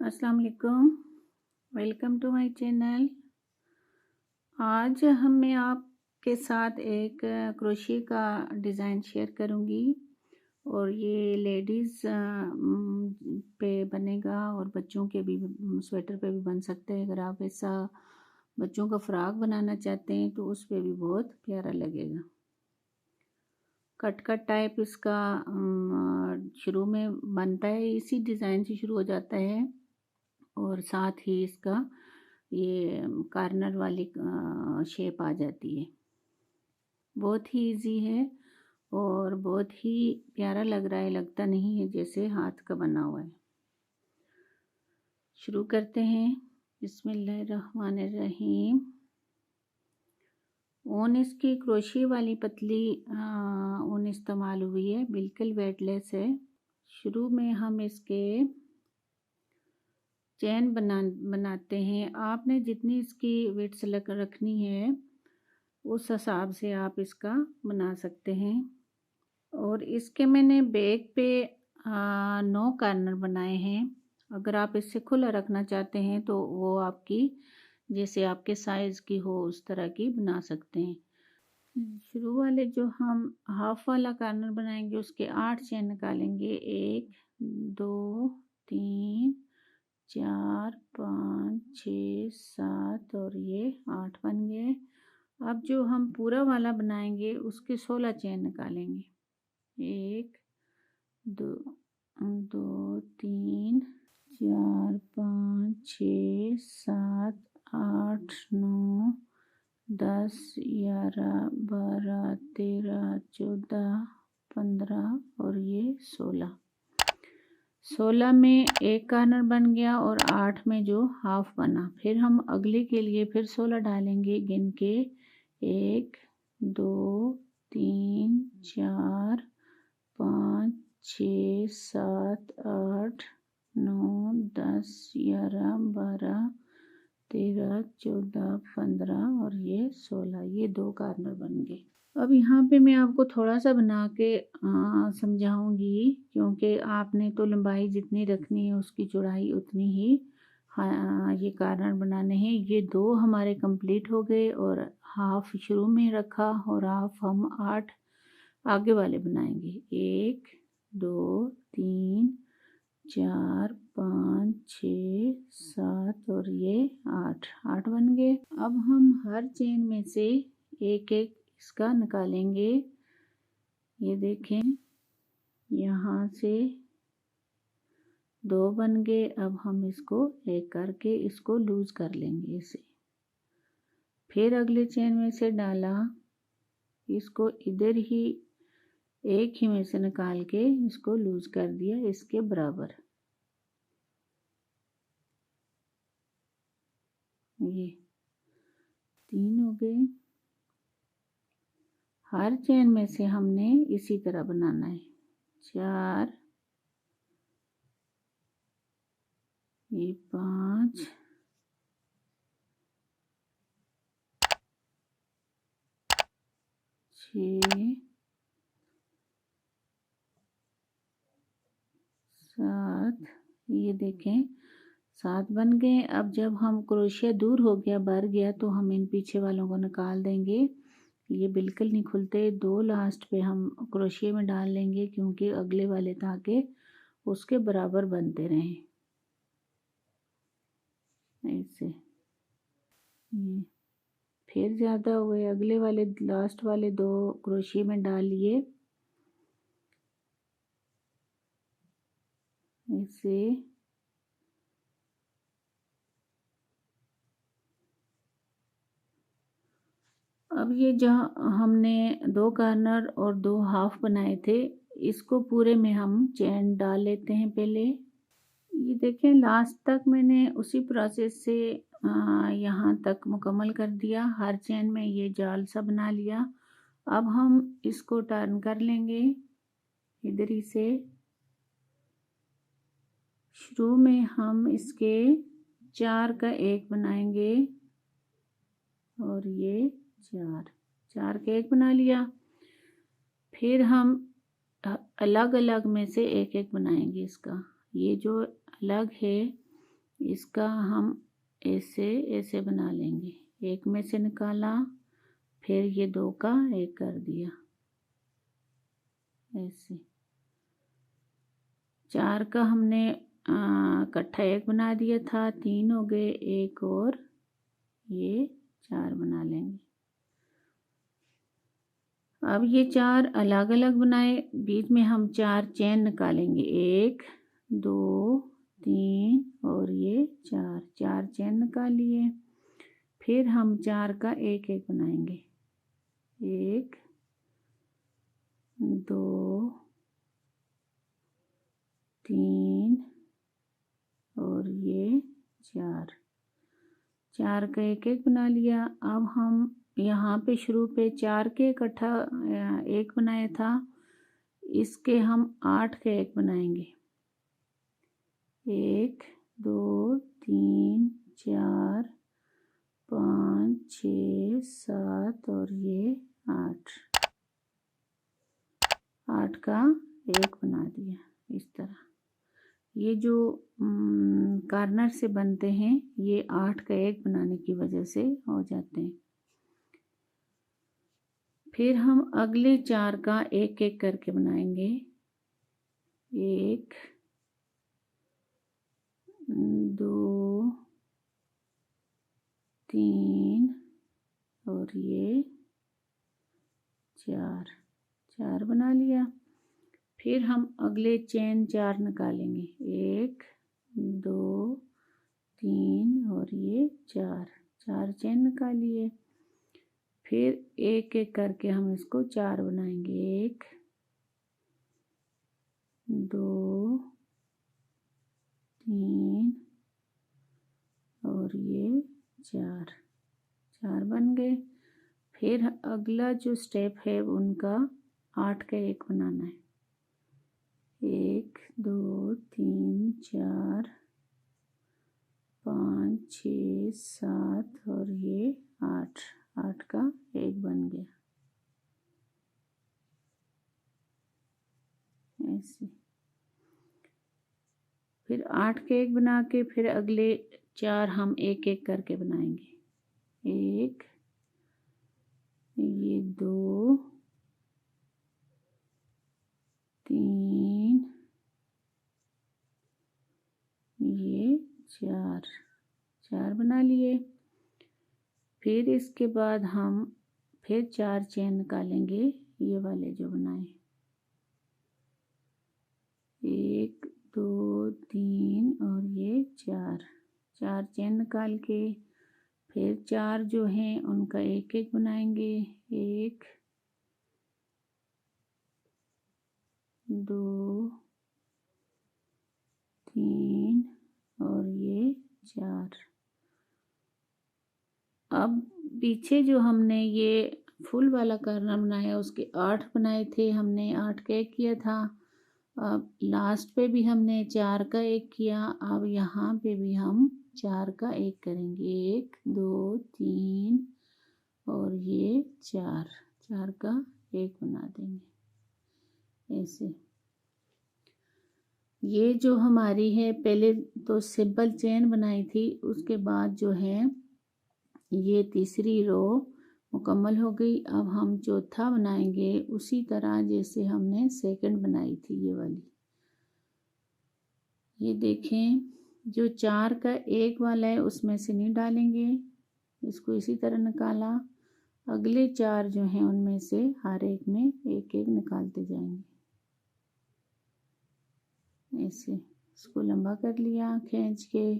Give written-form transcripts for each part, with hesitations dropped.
अस्सलाम वालेकुम। Welcome to my channel. आज मैं आपके साथ एक क्रोशिया का डिज़ाइन शेयर करूंगी और ये लेडीज़ पे बनेगा और बच्चों के भी स्वेटर पे भी बन सकते हैं। अगर आप ऐसा बच्चों का फ्रॉक बनाना चाहते हैं तो उस पे भी बहुत प्यारा लगेगा। कट टाइप इसका शुरू में बनता है, इसी डिज़ाइन से शुरू हो जाता है और साथ ही इसका ये कॉर्नर वाली शेप आ जाती है। बहुत ही इजी है और बहुत ही प्यारा लग रहा है, लगता नहीं है जैसे हाथ का बना हुआ है। शुरू करते हैं। बिस्मिल्लाहिर्रहमानिर्रहीम। ऊन इसकी क्रोशिया वाली पतली ऊन इस्तेमाल हुई है, बिल्कुल वेटलेस है। शुरू में हम इसके चैन बनाते हैं। आपने जितनी इसकी विड्थ रखनी है उस हिसाब से आप इसका बना सकते हैं। और इसके मैंने बैक पे 9 कॉर्नर बनाए हैं। अगर आप इससे खुला रखना चाहते हैं तो वो आपकी जैसे आपके साइज़ की हो उस तरह की बना सकते हैं। शुरू वाले जो हम हाफ वाला कॉर्नर बनाएंगे उसके 8 चैन निकालेंगे। 1 2 3 4 5 6 7 और ये 8 बन गए। अब जो हम पूरा वाला बनाएंगे उसके 16 चैन निकालेंगे। 1 2 2 3 4 5 6 7 8 9 10 11 12 13 14 15 और ये 16 में एक कॉर्नर बन गया और 8 में जो हाफ बना। फिर हम अगले के लिए फिर 16 डालेंगे गिन के। 1 2 3 4 5 6 7 8 9 10 11 12 13 14 15 और ये 16। ये 2 कॉर्नर बन गए। अब यहाँ पे मैं आपको थोड़ा सा बना के समझाऊंगी, क्योंकि आपने तो लंबाई जितनी रखनी है उसकी चौड़ाई उतनी ही ये कॉर्नर बनाने हैं। ये 2 हमारे कंप्लीट हो गए और हाफ शुरू में रखा और हाफ हम 8 आगे वाले बनाएंगे। 1 2 3 4 5 6 7 और ये 8 बन गए। अब हम हर चेन में से एक एक इसका निकालेंगे। ये देखें, यहाँ से 2 बन गए। अब हम इसको एक करके इसको लूज कर लेंगे इसे। फिर अगले चेन में से डाला, इसको इधर ही एक ही में से निकाल के इसको लूज कर दिया इसके बराबर। ये 3 हो गए। हर चेन में से हमने इसी तरह बनाना है। 4 ये 5 6 7 ये देखें 7 बन गए। अब जब हम क्रोशिया दूर हो गया, भर गया, तो हम इन पीछे वालों को निकाल देंगे। ये बिल्कुल नहीं खुलते। 2 लास्ट पे हम क्रोशिया में डाल लेंगे, क्योंकि अगले वाले ताकि उसके बराबर बनते रहें। ऐसे ये फिर ज़्यादा हुए, अगले वाले लास्ट वाले 2 क्रोशिया में डाल लिए ऐसे। अब ये जहाँ हमने 2 कॉर्नर और 2 हाफ बनाए थे, इसको पूरे में हम चैन डाल लेते हैं पहले। ये देखें, लास्ट तक मैंने उसी प्रोसेस से यहाँ तक मुकम्मल कर दिया। हर चैन में ये जाल सा बना लिया। अब हम इसको टर्न कर लेंगे इधर ही से। शुरू में हम इसके 4 का एक बनाएंगे और ये 4 का एक बना लिया। फिर हम अलग अलग में से एक एक बनाएंगे इसका। ये जो अलग है इसका हम ऐसे ऐसे बना लेंगे, एक में से निकाला, फिर ये दो का एक कर दिया, ऐसे। चार का हमने इकट्ठा एक बना दिया था, तीन हो गए, एक और ये चार बना लेंगे। अब ये चार अलग अलग बनाए, बीच में हम चार चेन निकालेंगे, एक दो तीन और ये चार, चार चेन निकाल लिए। फिर हम चार का एक एक बनाएंगे, एक दो तीन और ये चार, चार का एक एक बना लिया। अब हम यहाँ पे शुरू पे चार के इकट्ठा एक बनाया था, इसके हम 8 के एक बनाएंगे, एक दो तीन चार पाँच छः सात और ये 8, 8 का एक बना दिया इस तरह। ये जो कार्नर से बनते हैं ये 8 का एक बनाने की वजह से हो जाते हैं। फिर हम अगले चार का एक एक करके बनाएंगे, एक दो तीन और ये चार, चार बना लिया। फिर हम अगले चेन चार निकालेंगे, एक दो तीन और ये चार, चार चेन निकालिए। फिर एक एक करके हम इसको चार बनाएंगे, एक दो तीन और ये चार, चार बन गए। फिर अगला जो स्टेप है उनका 8 का एक बनाना है, एक दो तीन चार पाँच छः सात और ये 8, 8 का एक बन गया, ऐसे। फिर 8 के एक बना के फिर अगले चार हम एक एक करके बनाएंगे, एक ये दो तीन ये चार, चार बना लिए। फिर इसके बाद हम फिर चार चेन निकालेंगे, ये वाले जो बनाए, एक दो तीन और ये चार, चार चेन निकाल के फिर चार जो हैं उनका एक एक बनाएंगे, एक दो तीन और ये चार। अब पीछे जो हमने ये फुल वाला कार्नर बनाया उसके 8 बनाए थे हमने, 8 का एक किया था। अब लास्ट पे भी हमने 4 का एक किया, अब यहाँ पे भी हम 4 का एक करेंगे, एक दो तीन और ये चार, 4 का एक बना देंगे ऐसे। ये जो हमारी है पहले तो सिंपल चेन बनाई थी, उसके बाद जो है ये तीसरी रो मुकम्मल हो गई। अब हम चौथा बनाएंगे उसी तरह जैसे हमने सेकंड बनाई थी ये वाली। ये देखें जो 4 का एक वाला है उसमें से नहीं डालेंगे, इसको इसी तरह निकाला। अगले 4 जो हैं उनमें से हर एक में एक एक निकालते जाएंगे ऐसे। इसको लंबा कर लिया खींच के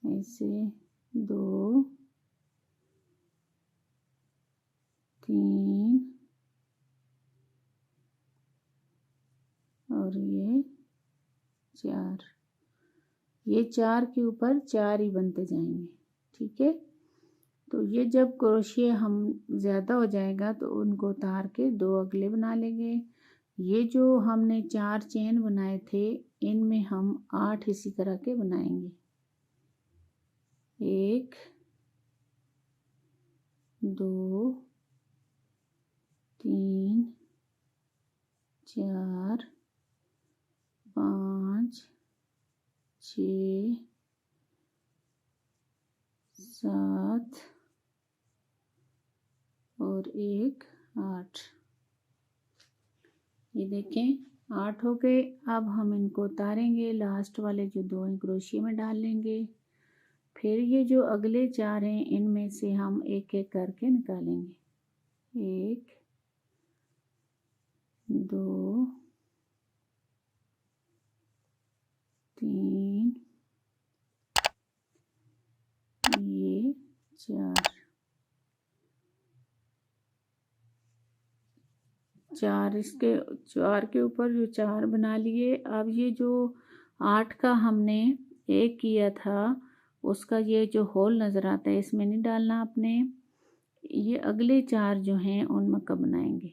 ऐसे, दो तीन और ये चार, ये 4 के ऊपर 4 ही बनते जाएंगे, ठीक है। तो ये जब क्रोशिया हम ज़्यादा हो जाएगा तो उनको उतार के दो अगले बना लेंगे। ये जो हमने 4 चेन बनाए थे इनमें हम 8 इसी तरह के बनाएंगे, एक दो तीन चार पाँच 6 7 और 1 8। ये देखें 8 हो गए। अब हम इनको उतारेंगे, लास्ट वाले जो 2 हैं क्रोशिया में डाल लेंगे। फिर ये जो अगले 4 हैं इनमें से हम एक एक करके निकालेंगे। 1 2 3 ये 4 इसके 4 के ऊपर जो 4 बना लिए। अब ये जो 8 का हमने एक किया था उसका ये जो होल नज़र आता है इसमें नहीं डालना आपने। ये अगले 4 जो हैं उनमें कब बनाएंगे,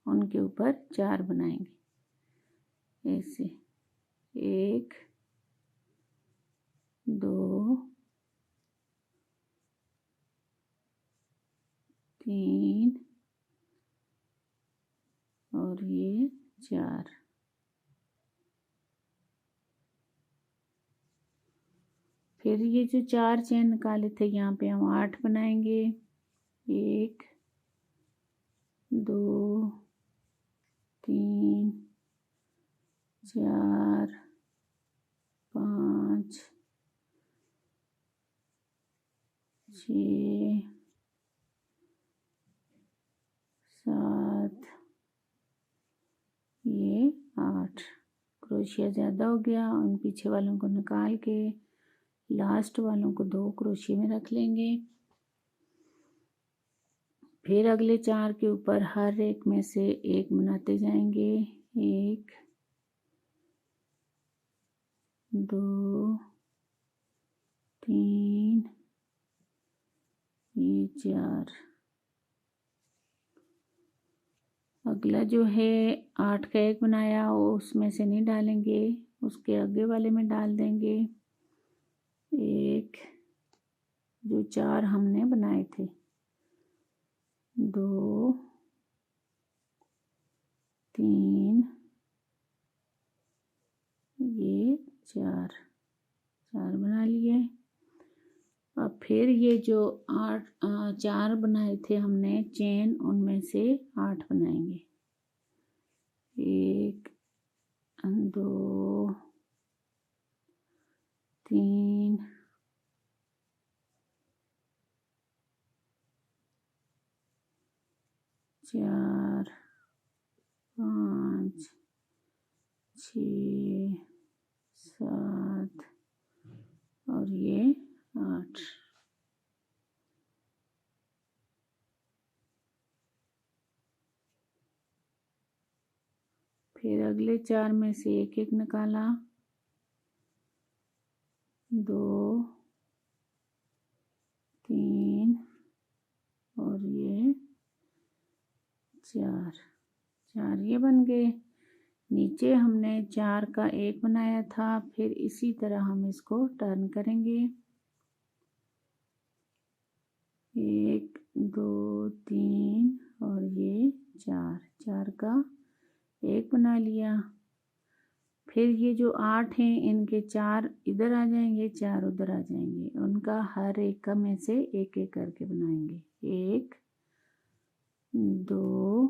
उनके ऊपर 4 बनाएंगे ऐसे। 1 2 3 और ये 4। फिर ये जो 4 चेन निकाले थे यहाँ पे हम 8 बनाएंगे। 1 2 3 4 5 6 7 ये 8। क्रोशिया ज़्यादा हो गया, उन पीछे वालों को निकाल के लास्ट वालों को 2 क्रोशिया में रख लेंगे। फिर अगले 4 के ऊपर हर एक में से एक बनाते जाएंगे। 1 2 3 ये 4। अगला जो है 8 का एक बनाया वो उसमें से नहीं डालेंगे, उसके आगे वाले में डाल देंगे। 1 जो 4 हमने बनाए थे, 2 3 ये 4 बना लिए। अब फिर ये जो 4 बनाए थे हमने चेन उनमें से 8 बनाएंगे। 1 2 3 4 5 6 7 और ये 8। फिर अगले 4 में से एक एक निकाला। 2 3 और ये 4 ये बन गए। नीचे हमने 4 का एक बनाया था, फिर इसी तरह हम इसको टर्न करेंगे। 1 2 3 और ये 4 का एक बना लिया। फिर ये जो 8 हैं इनके 4 इधर आ जाएंगे, 4 उधर आ जाएंगे, उनका हर एक का में से एक एक करके बनाएंगे। 1 2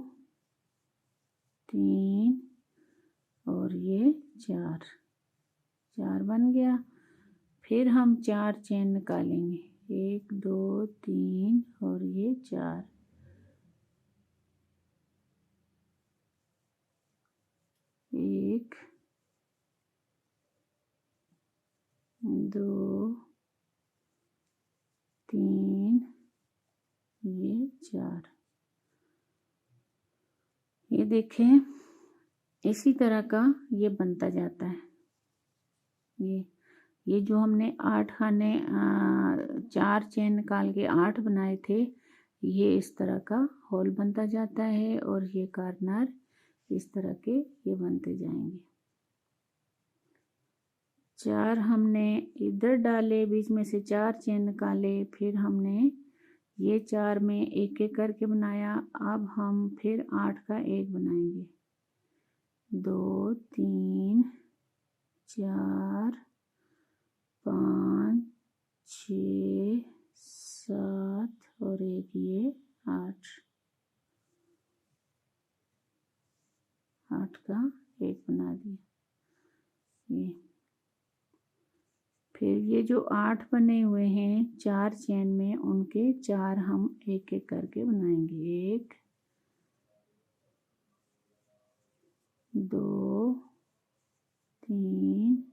3 और ये 4 बन गया। फिर हम 4 चेन निकालेंगे। 1 2 3 और ये 4। 1 2 3 ये 4। ये देखें इसी तरह का ये बनता जाता है। ये जो हमने 8 खाने 4 चेन निकाल के 8 बनाए थे, ये इस तरह का होल बनता जाता है और ये कॉर्नर इस तरह के ये बनते जाएंगे। 4 हमने इधर डाले, बीच में से 4 चेन निकाले, फिर हमने ये 4 में एक एक करके बनाया। अब हम फिर 8 का एक बनाएंगे। 2 3 4 5 6 7 और एक ये 8 का एक बना दिया ये। फिर ये जो 8 बने हुए हैं 4 चेन में, उनके 4 हम एक एक करके बनाएंगे। 1 2 3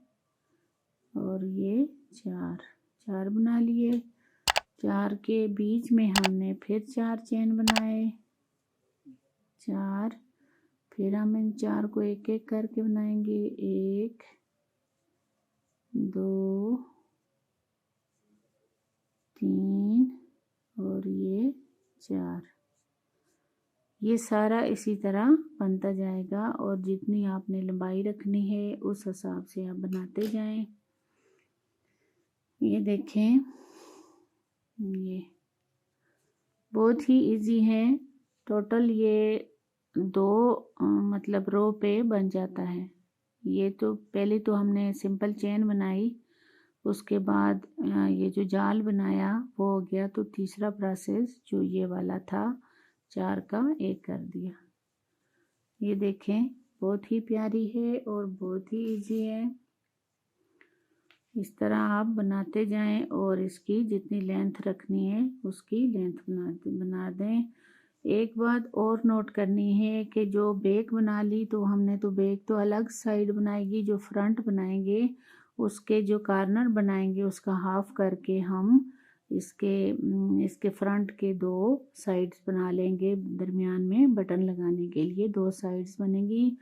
और ये 4 बना लिए। 4 के बीच में हमने फिर 4 चेन बनाए, 4। फिर हम इन 4 को एक एक करके बनाएंगे। 1 2 3 और ये 4। ये सारा इसी तरह बनता जाएगा और जितनी आपने लंबाई रखनी है उस हिसाब से आप बनाते जाएं। ये देखें, ये बहुत ही इजी है। टोटल ये 2 मतलब रो पे बन जाता है। ये तो पहले तो हमने सिंपल चेन बनाई, उसके बाद ये जो जाल बनाया वो हो गया। तो तीसरा प्रोसेस जो ये वाला था 4 का एक कर दिया। ये देखें बहुत ही प्यारी है और बहुत ही इजी है। इस तरह आप बनाते जाएं और इसकी जितनी लेंथ रखनी है उसकी लेंथ बना दें। एक बात और नोट करनी है कि जो बैक बना ली तो हमने तो बैक तो अलग साइड बनाएगी, जो फ्रंट बनाएंगे उसके जो कॉर्नर बनाएंगे उसका हाफ करके हम इसके फ्रंट के 2 साइड्स बना लेंगे। दरमियान में बटन लगाने के लिए 2 साइड्स बनेगी।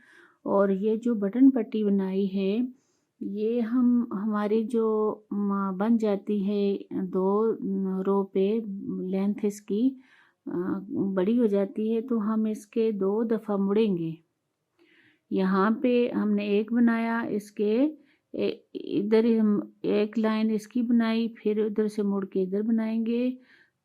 और ये जो बटन पट्टी बनाई है ये हमारी जो बन जाती है 2 रो पे, लेंथ इसकी बड़ी हो जाती है तो हम इसके 2 दफ़ा मुड़ेंगे। यहाँ पे हमने एक बनाया, इसके इधर हम एक लाइन इसकी बनाई, फिर उधर से मुड़ के इधर बनाएंगे,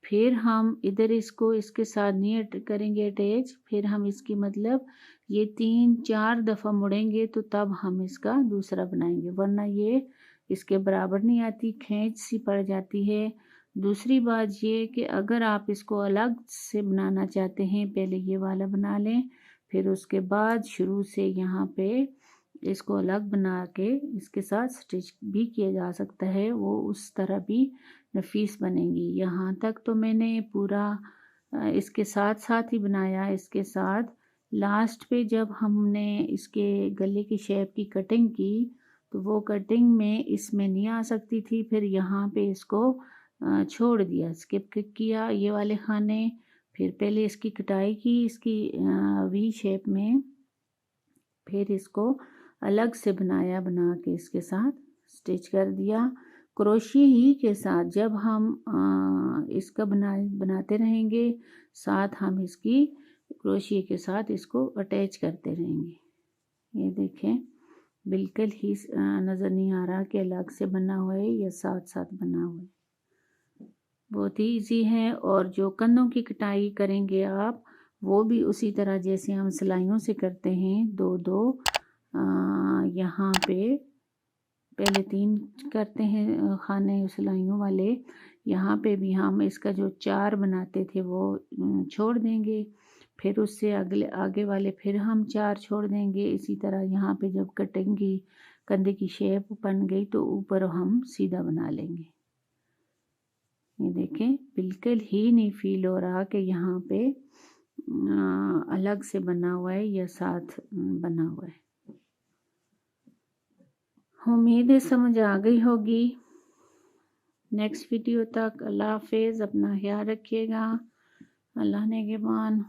फिर हम इधर इसको इसके साथ नहीं करेंगे अटैच, फिर हम इसकी मतलब ये 3-4 दफ़ा मुड़ेंगे तो तब हम इसका दूसरा बनाएंगे, वरना ये इसके बराबर नहीं आती, खींच सी पड़ जाती है। दूसरी बात ये कि अगर आप इसको अलग से बनाना चाहते हैं पहले ये वाला बना लें, फिर उसके बाद शुरू से यहाँ पे इसको अलग बना के इसके साथ स्टिच भी किया जा सकता है, वो उस तरह भी नफीस बनेगी। यहाँ तक तो मैंने पूरा इसके साथ साथ ही बनाया। इसके साथ लास्ट पे जब हमने इसके गले की शेप की कटिंग की तो वो कटिंग में इसमें नहीं आ सकती थी, फिर यहाँ पे इसको छोड़ दिया, स्किप किया ये वाले खाने। फिर पहले इसकी कटाई की इसकी वी शेप में, फिर इसको अलग से बनाया, बना के इसके साथ स्टिच कर दिया क्रोशिया ही के साथ। जब हम इसका बनाते रहेंगे साथ हम इसकी क्रोशिया के साथ इसको अटैच करते रहेंगे। ये देखें बिल्कुल ही नज़र नहीं आ रहा कि अलग से बना हुआ है या साथ साथ बना हुआ है, बहुत ही इजी है। और जो कंधों की कटाई करेंगे आप वो भी उसी तरह जैसे हम सिलाइयों से करते हैं, 2-2 यहाँ पे पहले 3 करते हैं खाने सिलाइयों वाले, यहाँ पे भी हम इसका जो 4 बनाते थे वो छोड़ देंगे, फिर उससे आगे वाले फिर हम 4 छोड़ देंगे। इसी तरह यहाँ पे जब कटिंग की कंधे की शेप बन गई तो ऊपर हम सीधा बना लेंगे। ये देखें बिल्कुल ही नहीं फील हो रहा कि यहाँ पे अलग से बना हुआ है या साथ बना हुआ है। उम्मीद है समझ आ गई होगी। नेक्स्ट वीडियो तक अल्लाह हाफिज़, अपना ख्याल रखिएगा। अल्लाह ने के मान।